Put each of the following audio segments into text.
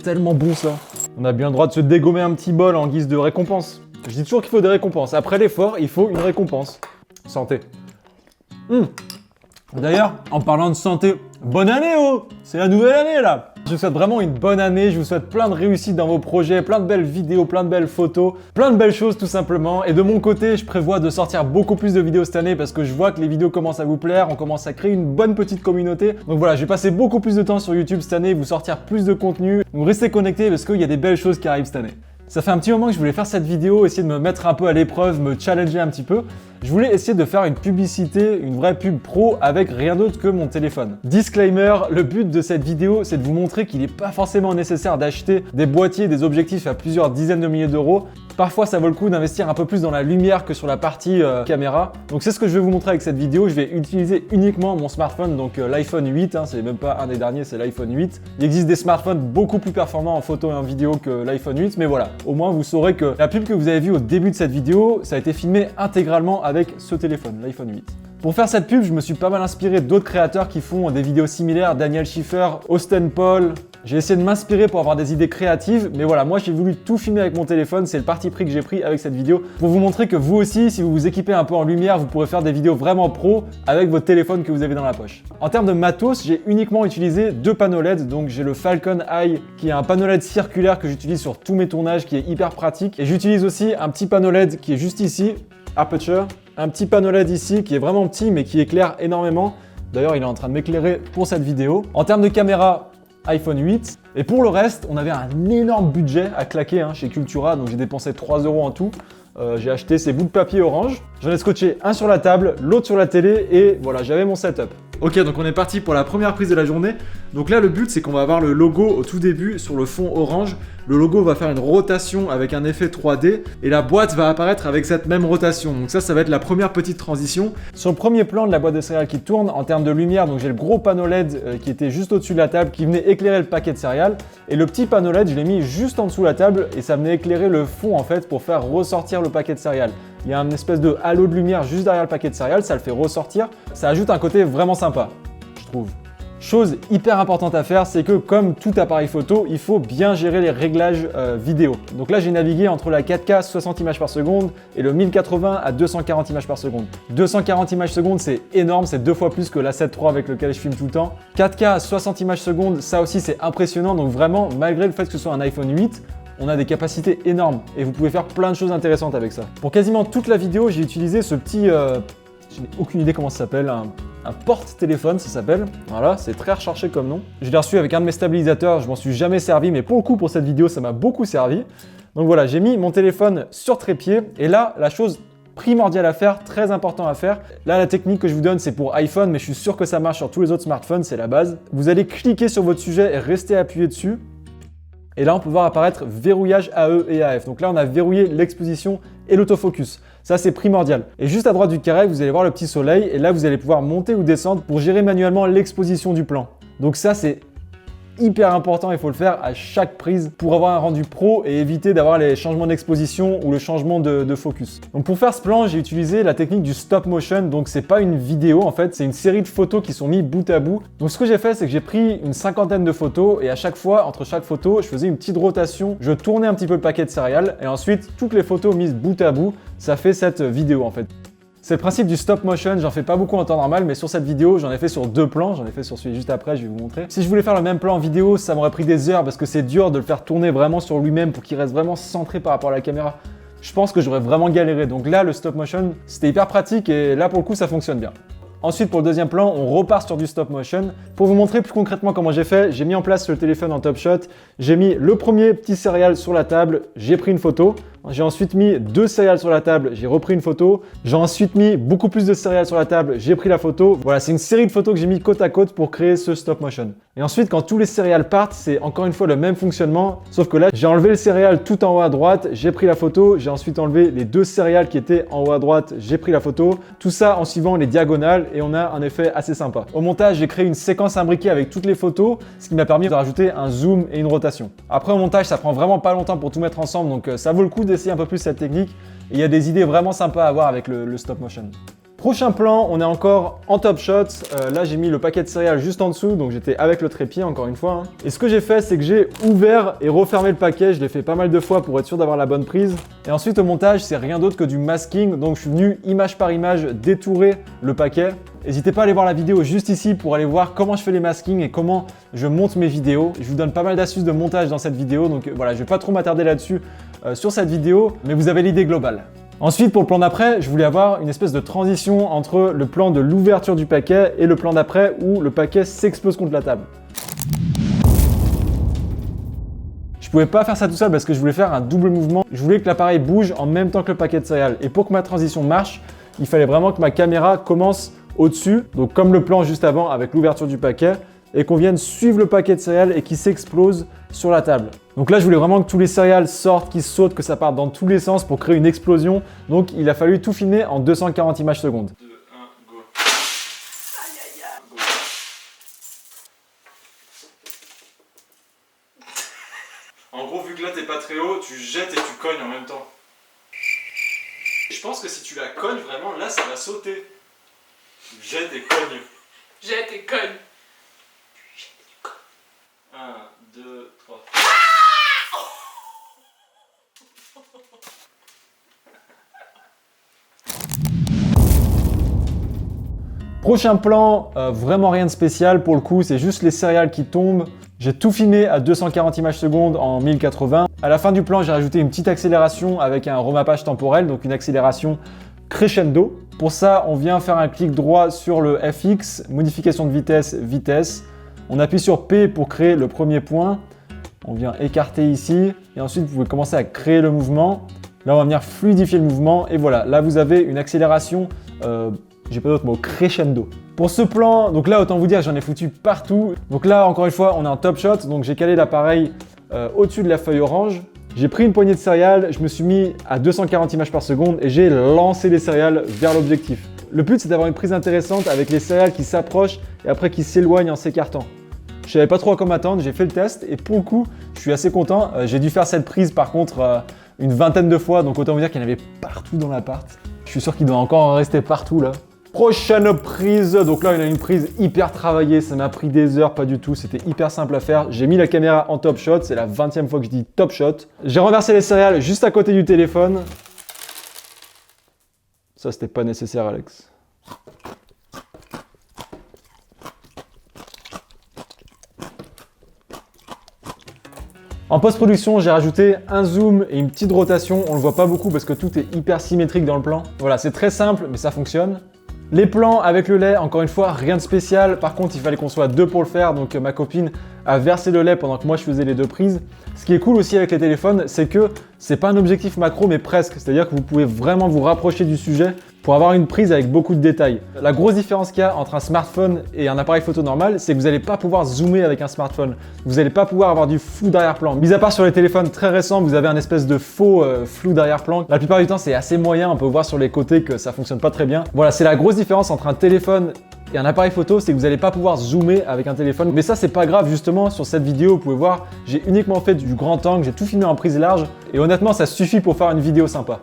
tellement bon ça. On a bien le droit de se dégommer un petit bol en guise de récompense. Je dis toujours qu'il faut des récompenses. Après l'effort, il faut une récompense. Santé. D'ailleurs, en parlant de santé, bonne année oh! C'est la nouvelle année là! Je vous souhaite vraiment une bonne année, je vous souhaite plein de réussites dans vos projets, plein de belles vidéos, plein de belles photos, plein de belles choses tout simplement. Et de mon côté, je prévois de sortir beaucoup plus de vidéos cette année parce que je vois que les vidéos commencent à vous plaire, on commence à créer une bonne petite communauté. Donc voilà, je vais passer beaucoup plus de temps sur YouTube cette année, vous sortir plus de contenu. Donc restez connectés parce qu'il y a des belles choses qui arrivent cette année. Ça fait un petit moment que je voulais faire cette vidéo, essayer de me mettre un peu à l'épreuve, me challenger un petit peu. Je voulais essayer de faire une publicité, une vraie pub pro avec rien d'autre que mon téléphone. Disclaimer, le but de cette vidéo, c'est de vous montrer qu'il n'est pas forcément nécessaire d'acheter des boîtiers, des objectifs à plusieurs dizaines de milliers d'euros. Parfois, ça vaut le coup d'investir un peu plus dans la lumière que sur la partie caméra. Donc c'est ce que je vais vous montrer avec cette vidéo. Je vais utiliser uniquement mon smartphone, donc l'iPhone 8, c'est même pas un des derniers, c'est l'iPhone 8. Il existe des smartphones beaucoup plus performants en photo et en vidéo que l'iPhone 8, mais voilà, au moins vous saurez que la pub que vous avez vue au début de cette vidéo, ça a été filmé intégralement avec ce téléphone, l'iPhone 8. Pour faire cette pub, je me suis pas mal inspiré d'autres créateurs qui font des vidéos similaires, Daniel Schiffer, Austin Paul. J'ai essayé de m'inspirer pour avoir des idées créatives, mais voilà, moi j'ai voulu tout filmer avec mon téléphone, c'est le parti pris que j'ai pris avec cette vidéo, pour vous montrer que vous aussi, si vous vous équipez un peu en lumière, vous pourrez faire des vidéos vraiment pro avec votre téléphone que vous avez dans la poche. En termes de matos, j'ai uniquement utilisé deux panneaux LED, donc j'ai le Falcon Eye, qui est un panneau LED circulaire que j'utilise sur tous mes tournages, qui est hyper pratique, et j'utilise aussi un petit panneau LED qui est juste ici, Aperture, un petit panneau LED ici qui est vraiment petit mais qui éclaire énormément. D'ailleurs, il est en train de m'éclairer pour cette vidéo. En termes de caméra, iPhone 8. Et pour le reste, on avait un énorme budget à claquer chez Cultura, donc j'ai dépensé 3 € en tout. J'ai acheté ces bouts de papier orange. J'en ai scotché un sur la table, l'autre sur la télé et voilà, j'avais mon setup. Ok, donc on est parti pour la première prise de la journée. Donc là, le but, c'est qu'on va avoir le logo au tout début sur le fond orange. Le logo va faire une rotation avec un effet 3D et la boîte va apparaître avec cette même rotation. Donc ça va être la première petite transition. Sur le premier plan de la boîte de céréales qui tourne, en termes de lumière, donc j'ai le gros panneau LED qui était juste au-dessus de la table qui venait éclairer le paquet de céréales. Et le petit panneau LED, je l'ai mis juste en dessous de la table et ça venait éclairer le fond en fait pour faire ressortir le paquet de céréales. Il y a une espèce de halo de lumière juste derrière le paquet de céréales, ça le fait ressortir. Ça ajoute un côté vraiment sympa, je trouve. Chose hyper importante à faire, c'est que comme tout appareil photo, il faut bien gérer les réglages vidéo. Donc là, j'ai navigué entre la 4K 60 images par seconde et le 1080 à 240 images par seconde. 240 images seconde, c'est énorme, c'est 2 fois plus que l'A7 III avec lequel je filme tout le temps. 4K à 60 images seconde, ça aussi c'est impressionnant. Donc vraiment, malgré le fait que ce soit un iPhone 8, on a des capacités énormes et vous pouvez faire plein de choses intéressantes avec ça. Pour quasiment toute la vidéo, j'ai utilisé ce petit... je n'ai aucune idée comment ça s'appelle, un porte-téléphone ça s'appelle. Voilà, c'est très recherché comme nom. Je l'ai reçu avec un de mes stabilisateurs, je m'en suis jamais servi, mais pour le coup, pour cette vidéo, ça m'a beaucoup servi. Donc voilà, j'ai mis mon téléphone sur trépied et là, la chose primordiale à faire, très important à faire. Là, la technique que je vous donne, c'est pour iPhone, mais je suis sûr que ça marche sur tous les autres smartphones, c'est la base. Vous allez cliquer sur votre sujet et rester appuyé dessus. Et là, on peut voir apparaître verrouillage AE et AF. Donc là, on a verrouillé l'exposition et l'autofocus. Ça, c'est primordial. Et juste à droite du carré, vous allez voir le petit soleil. Et là, vous allez pouvoir monter ou descendre pour gérer manuellement l'exposition du plan. Donc ça, c'est hyper important. Il faut le faire à chaque prise pour avoir un rendu pro et éviter d'avoir les changements d'exposition ou le changement de focus. Donc pour faire ce plan, j'ai utilisé la technique du stop motion. Donc c'est pas une vidéo en fait, c'est une série de photos qui sont mises bout à bout. Donc ce que j'ai fait, c'est que j'ai pris une cinquantaine de photos et à chaque fois, entre chaque photo, je faisais une petite rotation. Je tournais un petit peu le paquet de céréales et ensuite toutes les photos mises bout à bout, ça fait cette vidéo en fait. C'est le principe du stop motion, j'en fais pas beaucoup en temps normal, mais sur cette vidéo, j'en ai fait sur 2 plans, j'en ai fait sur celui juste après, je vais vous montrer. Si je voulais faire le même plan en vidéo, ça m'aurait pris des heures parce que c'est dur de le faire tourner vraiment sur lui-même pour qu'il reste vraiment centré par rapport à la caméra. Je pense que j'aurais vraiment galéré. Donc là, le stop motion, c'était hyper pratique et là, pour le coup, ça fonctionne bien. Ensuite, pour le deuxième plan, on repart sur du stop motion. Pour vous montrer plus concrètement comment j'ai fait, j'ai mis en place le téléphone en top shot. J'ai mis le premier petit céréale sur la table, j'ai pris une photo. J'ai ensuite mis 2 céréales sur la table, j'ai repris une photo. J'ai ensuite mis beaucoup plus de céréales sur la table, j'ai pris la photo. Voilà, c'est une série de photos que j'ai mis côte à côte pour créer ce stop motion. Et ensuite, quand tous les céréales partent, c'est encore une fois le même fonctionnement. Sauf que là, j'ai enlevé le céréale tout en haut à droite, j'ai pris la photo. J'ai ensuite enlevé les 2 céréales qui étaient en haut à droite, j'ai pris la photo. Tout ça en suivant les diagonales et on a un effet assez sympa. Au montage, j'ai créé une séquence imbriquée avec toutes les photos, ce qui m'a permis de rajouter un zoom et une rotation. Après, au montage, ça prend vraiment pas longtemps pour tout mettre ensemble, donc ça vaut le coup d'essayer un peu plus cette technique. Et il y a des idées vraiment sympas à avoir avec le stop motion. Prochain plan, on est encore en top shot. Là, j'ai mis le paquet de céréales juste en dessous, donc j'étais avec le trépied encore une fois. Et ce que j'ai fait, c'est que j'ai ouvert et refermé le paquet. Je l'ai fait pas mal de fois pour être sûr d'avoir la bonne prise. Et ensuite, au montage, c'est rien d'autre que du masking. Donc, je suis venu image par image détourer le paquet. N'hésitez pas à aller voir la vidéo juste ici pour aller voir comment je fais les maskings et comment je monte mes vidéos. Je vous donne pas mal d'astuces de montage dans cette vidéo, donc voilà, je vais pas trop m'attarder là-dessus sur cette vidéo, mais vous avez l'idée globale. Ensuite, pour le plan d'après, je voulais avoir une espèce de transition entre le plan de l'ouverture du paquet et le plan d'après où le paquet s'explose contre la table. Je pouvais pas faire ça tout seul parce que je voulais faire un double mouvement. Je voulais que l'appareil bouge en même temps que le paquet de céréales. Et pour que ma transition marche, il fallait vraiment que ma caméra commence au-dessus, donc comme le plan juste avant avec l'ouverture du paquet, et qu'on vienne suivre le paquet de céréales et qui s'explose sur la table. Donc là, je voulais vraiment que tous les céréales sortent, qu'ils sautent, que ça parte dans tous les sens pour créer une explosion. Donc il a fallu tout filmer en 240 images secondes. 2, 1, go. Aïe, aïe, aïe. Go. En gros, vu que là, t'es pas très haut, tu jettes et tu cognes en même temps. Je pense que si tu la cognes vraiment, là, ça va sauter. Jette et cogne. Jette et cogne. Jette et cogne. 1, 2, 3. Prochain plan, vraiment rien de spécial pour le coup, c'est juste les céréales qui tombent. J'ai tout filmé à 240 images secondes en 1080. À la fin du plan, j'ai rajouté une petite accélération avec un remappage temporel, donc une accélération crescendo. Pour ça, on vient faire un clic droit sur le FX, modification de vitesse, vitesse. On appuie sur P pour créer le premier point. On vient écarter ici et ensuite vous pouvez commencer à créer le mouvement. Là, on va venir fluidifier le mouvement et voilà, là vous avez une accélération, j'ai pas d'autre mot, crescendo. Pour ce plan, donc là autant vous dire j'en ai foutu partout. Donc là encore une fois on est en top shot, donc j'ai calé l'appareil au-dessus de la feuille orange. J'ai pris une poignée de céréales, je me suis mis à 240 images par seconde et j'ai lancé les céréales vers l'objectif. Le but c'est d'avoir une prise intéressante avec les céréales qui s'approchent et après qui s'éloignent en s'écartant. Je savais pas trop à quoi m'attendre, j'ai fait le test et pour le coup je suis assez content. J'ai dû faire cette prise par contre une vingtaine de fois, donc autant vous dire qu'il y en avait partout dans l'appart. Je suis sûr qu'il doit encore en rester partout là. Prochaine prise, donc là il a une prise hyper travaillée, ça m'a pris des heures, pas du tout, c'était hyper simple à faire. J'ai mis la caméra en top shot, c'est la 20e fois que je dis top shot. J'ai renversé les céréales juste à côté du téléphone. Ça c'était pas nécessaire Alex. En post-production, j'ai rajouté un zoom et une petite rotation. On le voit pas beaucoup parce que tout est hyper symétrique dans le plan. Voilà, c'est très simple, mais ça fonctionne. Les plans avec le lait, encore une fois, rien de spécial. Par contre, il fallait qu'on soit deux pour le faire. Donc ma copine a versé le lait pendant que moi je faisais les deux prises. Ce qui est cool aussi avec les téléphones, c'est que c'est pas un objectif macro, mais presque. C'est-à-dire que vous pouvez vraiment vous rapprocher du sujet pour avoir une prise avec beaucoup de détails. La grosse différence qu'il y a entre un smartphone et un appareil photo normal, c'est que vous n'allez pas pouvoir zoomer avec un smartphone. Vous n'allez pas pouvoir avoir du flou d'arrière-plan. Mis à part sur les téléphones très récents, vous avez un espèce de faux flou d'arrière-plan. La plupart du temps, c'est assez moyen. On peut voir sur les côtés que ça fonctionne pas très bien. Voilà, c'est la grosse différence entre un téléphone et un appareil photo, c'est que vous n'allez pas pouvoir zoomer avec un téléphone. Mais ça, c'est pas grave, justement, sur cette vidéo, vous pouvez voir, j'ai uniquement fait du grand angle, j'ai tout filmé en prise large. Et honnêtement, ça suffit pour faire une vidéo sympa.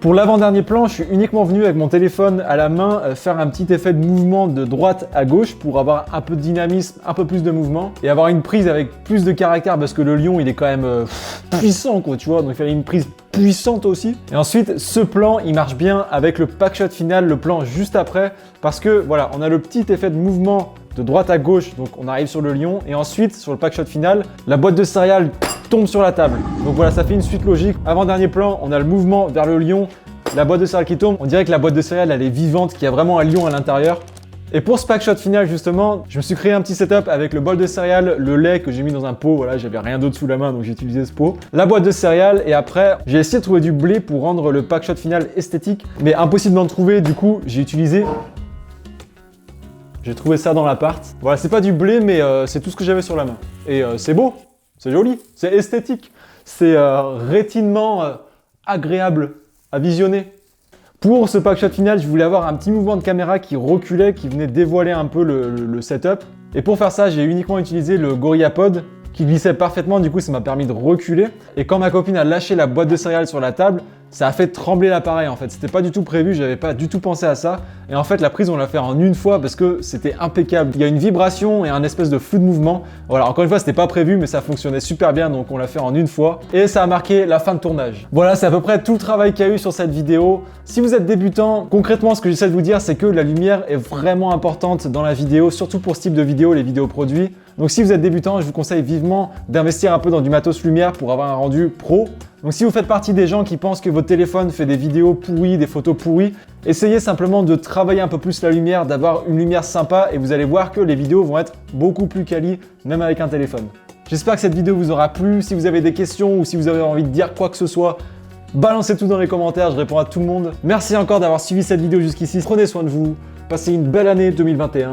Pour l'avant-dernier plan, je suis uniquement venu avec mon téléphone à la main faire un petit effet de mouvement de droite à gauche pour avoir un peu de dynamisme, un peu plus de mouvement et avoir une prise avec plus de caractère parce que le lion il est quand même puissant quoi, tu vois, donc il fallait une prise puissante aussi. Et ensuite, ce plan il marche bien avec le pack shot final, le plan juste après parce que voilà, on a le petit effet de mouvement de droite à gauche, donc on arrive sur le lion et ensuite sur le pack shot final, la boîte de céréales tombe sur la table. Donc voilà, ça fait une suite logique. Avant-dernier plan, on a le mouvement vers le lion, la boîte de céréales qui tombe. On dirait que la boîte de céréales, elle est vivante, qu'il y a vraiment un lion à l'intérieur. Et pour ce pack shot final, justement, je me suis créé un petit setup avec le bol de céréales, le lait que j'ai mis dans un pot. Voilà, j'avais rien d'autre sous la main, donc j'ai utilisé ce pot. La boîte de céréales et après, j'ai essayé de trouver du blé pour rendre le pack shot final esthétique. Mais impossible d'en trouver, du coup, j'ai trouvé ça dans l'appart. Voilà, c'est pas du blé, mais c'est tout ce que j'avais sur la main. Et c'est beau. C'est joli, c'est esthétique, c'est rétinement agréable à visionner. Pour ce pack shot final, je voulais avoir un petit mouvement de caméra qui reculait, qui venait dévoiler un peu le setup. Et pour faire ça, j'ai uniquement utilisé le GorillaPod qui glissait parfaitement, du coup ça m'a permis de reculer. Et quand ma copine a lâché la boîte de céréales sur la table, ça a fait trembler l'appareil en fait. C'était pas du tout prévu, j'avais pas du tout pensé à ça. Et en fait, la prise, on l'a fait en une fois parce que c'était impeccable. Il y a une vibration et un espèce de flou de mouvement. Voilà, encore une fois, c'était pas prévu, mais ça fonctionnait super bien, donc on l'a fait en une fois. Et ça a marqué la fin de tournage. Voilà, c'est à peu près tout le travail qu'il y a eu sur cette vidéo. Si vous êtes débutant, concrètement, ce que j'essaie de vous dire, c'est que la lumière est vraiment importante dans la vidéo, surtout pour ce type de vidéo, les vidéos produits. Donc si vous êtes débutant, je vous conseille vivement d'investir un peu dans du matos lumière pour avoir un rendu pro. Donc si vous faites partie des gens qui pensent que votre téléphone fait des vidéos pourries, des photos pourries, essayez simplement de travailler un peu plus la lumière, d'avoir une lumière sympa et vous allez voir que les vidéos vont être beaucoup plus quali, même avec un téléphone. J'espère que cette vidéo vous aura plu. Si vous avez des questions ou si vous avez envie de dire quoi que ce soit, balancez tout dans les commentaires, je réponds à tout le monde. Merci encore d'avoir suivi cette vidéo jusqu'ici. Prenez soin de vous, passez une belle année 2021.